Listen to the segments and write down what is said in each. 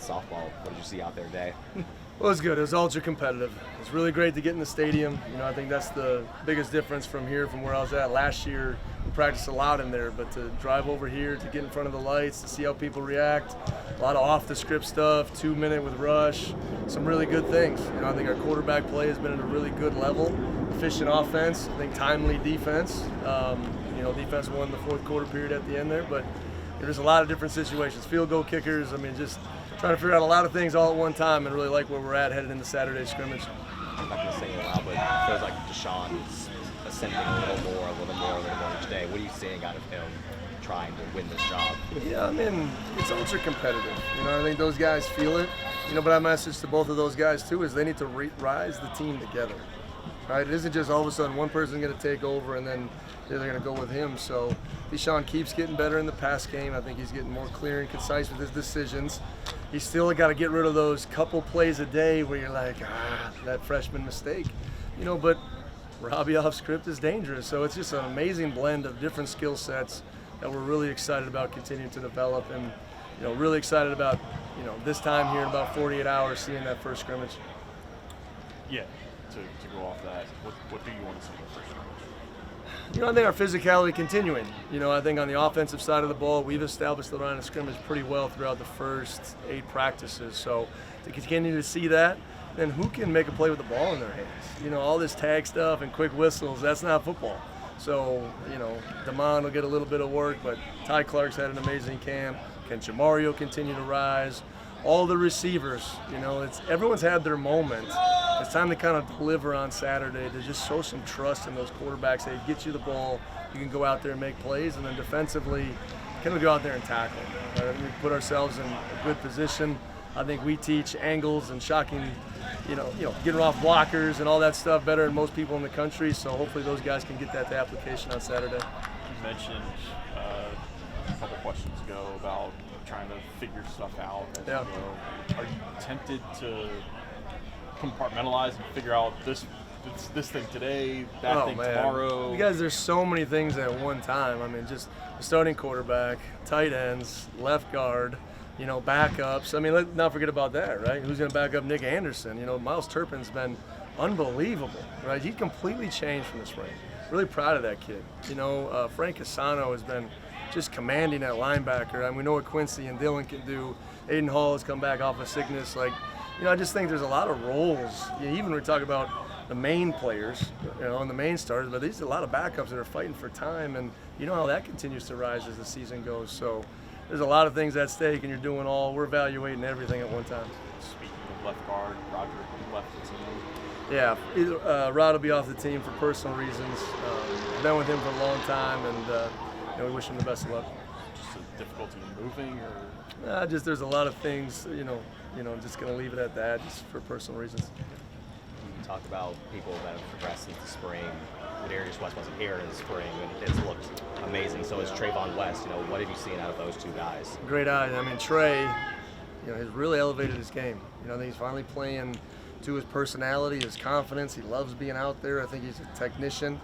softball. What did you see out there today? Well, it was good. It was ultra competitive. It's really great to get in the stadium. I think that's the biggest difference from here, from where I was at last year. We practiced a lot in there, but to drive over here, to get in front of the lights, to see how people react, a lot of off-the-script stuff, 2-minute with Rush, some really good things. I think our quarterback play has been at a really good level. Efficient offense, I think timely defense. Defense won the fourth quarter period at the end there, but there's a lot of different situations. Field goal kickers, just trying to figure out a lot of things all at one time, and really like where we're at headed into Saturday's scrimmage. I'm not going to say it loud, but it feels like Deshaun is ascending a little more each day. What are you seeing out of him trying to win this job? Yeah, it's ultra competitive. I think those guys feel it. But my message to both of those guys too is they need to rise the team together. Right? It isn't just all of a sudden one person going to take over and then they're going to go with him. So Deshaun keeps getting better in the pass game. I think he's getting more clear and concise with his decisions. He's still got to get rid of those couple plays a day where you're like, that freshman mistake. But Robbie off script is dangerous. So it's just an amazing blend of different skill sets that we're really excited about continuing to develop, and really excited about this time here in about 48 hours seeing that first scrimmage. Yeah, to go off that, what do you want to see in the first scrimmage? I think our physicality continuing. I think on the offensive side of the ball, we've established the line of scrimmage pretty well throughout the first 8 practices. So to continue to see that, then who can make a play with the ball in their hands? All this tag stuff and quick whistles, that's not football. So, Damon will get a little bit of work, but Ty Clark's had an amazing camp. Can Jamario continue to rise? All the receivers, everyone's had their moment. It's time to kind of deliver on Saturday, to just show some trust in those quarterbacks. They get you the ball, you can go out there and make plays, and then defensively, can we go out there and tackle? Right? We put ourselves in a good position. I think we teach angles and shocking, getting off blockers and all that stuff better than most people in the country. So hopefully those guys can get that to application on Saturday. You mentioned a couple questions ago about trying to figure stuff out as you go. Are you tempted to compartmentalize and figure out this thing today, that thing tomorrow? You guys, there's so many things at one time. Just the starting quarterback, tight ends, left guard, backups. Let's not forget about that, right? Who's going to back up Nick Anderson? Miles Turpin's been unbelievable, right? He completely changed from the spring. Really proud of that kid. Frank Cassano has been just commanding at linebacker. We know what Quincy and Dylan can do. Aiden Hall has come back off of sickness. I just think there's a lot of roles. Even when we talk about the main players, and the main starters, but there's a lot of backups that are fighting for time, and how that continues to rise as the season goes. So there's a lot of things at stake, and we're evaluating everything at one time. Speaking of left guard, Roger left the team. Yeah, Rod will be off the team for personal reasons. Been with him for a long time, and we wish him the best of luck. Just a difficulty in moving, or? There's a lot of things, just going to leave it at that, just for personal reasons. You talk about people that have progressed since the spring. Darius West wasn't here in the spring, and it's looked amazing. So is Trayvon West. What have you seen out of those two guys? Great eyes. Trey, has really elevated his game. I think he's finally playing to his personality, his confidence. He loves being out there. I think he's a technician.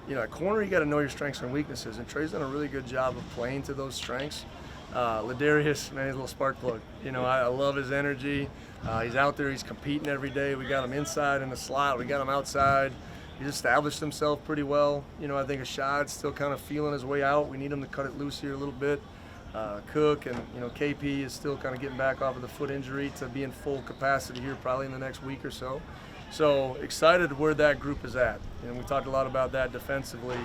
At corner, you got to know your strengths and weaknesses, and Trey's done a really good job of playing to those strengths. Ladarius, man, he's a little spark plug. I love his energy. He's out there, he's competing every day. We got him inside in the slot, we got him outside. He's established himself pretty well. I think Ashad's still kind of feeling his way out. We need him to cut it loose here a little bit. Cook and KP is still kind of getting back off of the foot injury to be in full capacity here probably in the next week or so. So excited where that group is at. We talked a lot about that defensively.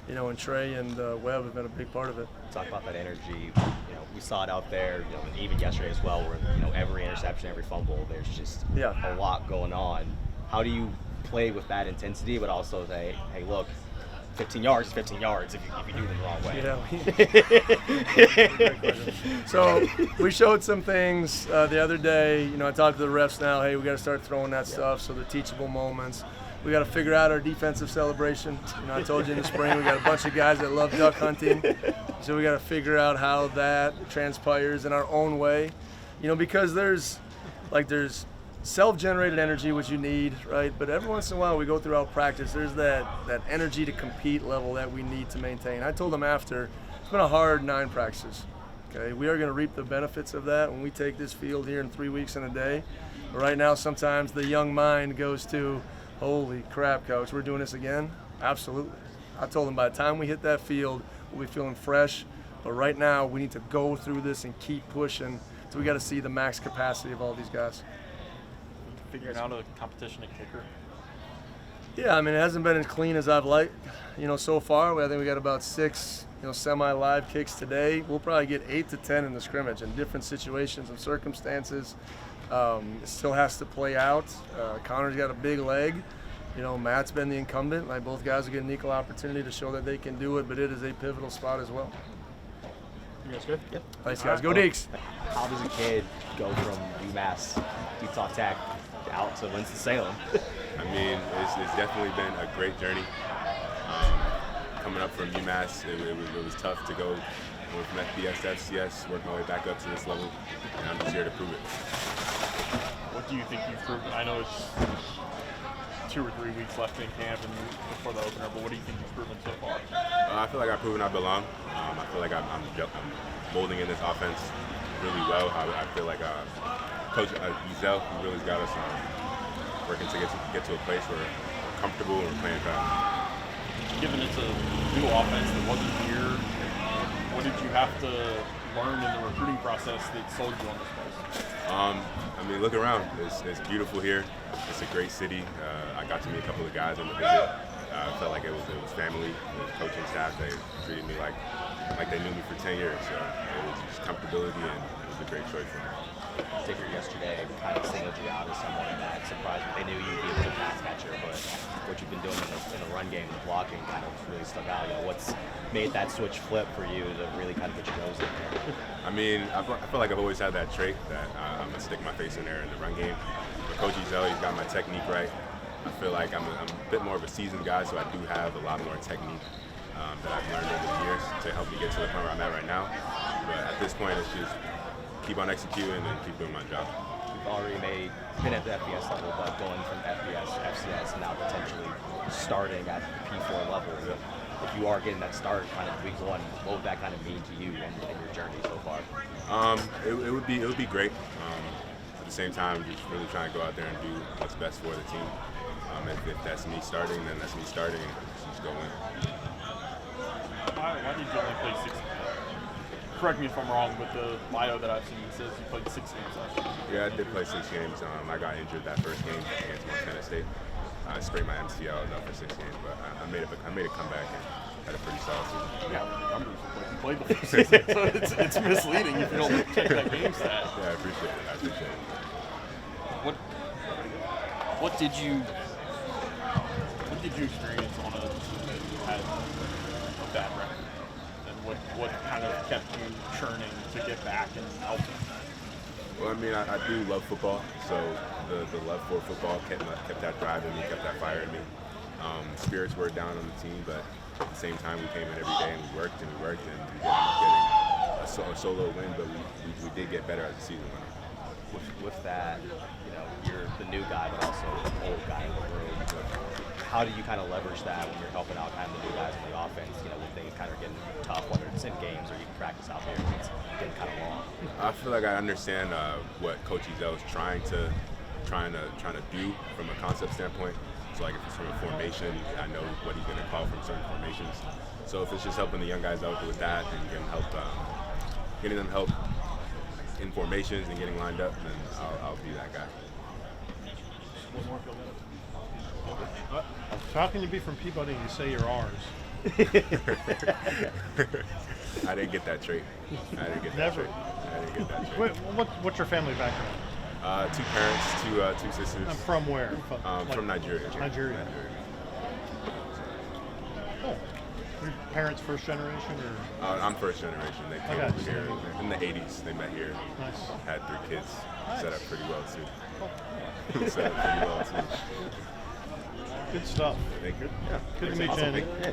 And Trey and Webb have been a big part of it. Talk about that energy. We saw it out there, even yesterday as well, where every interception, every fumble, there's just a lot going on. How do you play with that intensity, but also say, hey, look, 15 yards is 15 yards if you do them the wrong way? So we showed some things the other day. I talked to the refs now. Hey, we got to start throwing that stuff. So they're teachable moments. We got to figure out our defensive celebration. I told you in the spring we got a bunch of guys that love duck hunting. So we got to figure out how that transpires in our own way. Because there's self-generated energy, which you need, right? But every once in a while we go throughout practice, there's that energy to compete level that we need to maintain. I told them after, it's been a hard 9 practices. Okay, we are going to reap the benefits of that when we take this field here in 3 weeks and a day. But right now, sometimes the young mind goes to, holy crap, coach, we're doing this again? Absolutely. I told them by the time we hit that field, we'll be feeling fresh. But right now, we need to go through this and keep pushing. So we got to see the max capacity of all these guys. Figuring out a competition at kicker. Yeah, I mean, it hasn't been as clean as I'd like, so far. I think we got about 6, semi-live kicks today. We'll probably get 8 to 10 in the scrimmage in different situations and circumstances. It still has to play out. Connor's got a big leg. Matt's been the incumbent. Like, both guys will get an equal opportunity to show that they can do it, but it is a pivotal spot as well. You guys good? Yep. Thanks, guys. Go Deeks. How does a kid go from UMass, Utah Tech, out to Winston-Salem? I mean, it's definitely been a great journey. Coming up from UMass, it was tough to go from FBS to FCS, work my way back up to this level, and I'm just here to prove it. What do you think you've proven? I know it's 2 or 3 weeks left in camp and before the opener, but what do you think you've proven so far? I feel like I've proven I belong. I feel like I'm molding in this offense really well. I feel like Coach Ezel, he really got us working to get to a place where we're comfortable and we're playing fast. Given it's a new offense that wasn't here, what did you have to learn in the recruiting process that sold you on this place? I mean, look around. It's beautiful here. It's a great city. I got to meet a couple of guys on the visit. I felt like it was family. The coaching staff, they treated me like they knew me for 10 years. So it was just comfortability, and it was a great choice for me. Dickert yesterday kind of singled you out as someone that surprised me. They knew you'd be a good pass catcher, but what you've been doing in the run game, the blocking, kind of really stuck out. What's made that switch flip for you to really kind of get your nose in there? I mean, I feel like I've always had that trait that I'm gonna stick my face in there in the run game. But Coach Ezel, he's got my technique right. I feel like I'm a bit more of a seasoned guy, so I do have a lot more technique that I've learned over the years to help me get to the point where I'm at right now. But at this point, it's just keep on executing and keep doing my job. You've already been at the FBS level, but going from FBS to FCS and now potentially starting at the P4 level. Yeah. If you are getting that start kind of week 1, what would that kind of mean to you and your journey so far? It would be great. At the same time, just really trying to go out there and do what's best for the team. If that's me starting, then that's me starting, and just go win. Why did you only play 6? Correct me if I'm wrong, but the bio that I've seen says you played 6 games last year. Yeah, I did play 6 games. I got injured that first game against Montana State. I sprained my MCL out for 6 games, but I made a comeback and had a pretty solid season. Yeah, numbers look like you played the first season, so it's misleading if you don't check that game stat. Yeah, I appreciate it. What did you experience on a team that had a bad record? And what kind of kept you churning to get back and help them? Well, I mean, I do love football, so the love for football kept that drive in me, kept that fire in me. Spirits were down on the team, but at the same time, we came in every day and we worked, and we didn't end up getting a solo win, but we did get better as the season went on. With that, you're the new guy, but also the old guy in the room. How do you kind of leverage that when you're helping out kind of the new guys in the offense? When things kind of getting tough, whether it's in games or you can practice out there, it's getting kind of long. I feel like I understand what Coach Ezel is trying to do from a concept standpoint. So like if it's from a formation, I know what he's going to call from certain formations. So if it's just helping the young guys out with that and getting them help in formations and getting lined up, then I'll be that guy. So how can you be from Peabody and you say you're ours? I didn't get that trait. Never. I didn't get that trait. What's your family background? 2 parents, 2 sisters. From where? From Nigeria. Nigeria. Oh. Your parents first generation or? I'm first generation. They came over here in the 80s. They met here. Nice. Had 3 kids. Nice. Set up pretty well too. Oh. Set up pretty well too. Good stuff. Thank you. Good to meet you, Awesome. Andy. Yeah.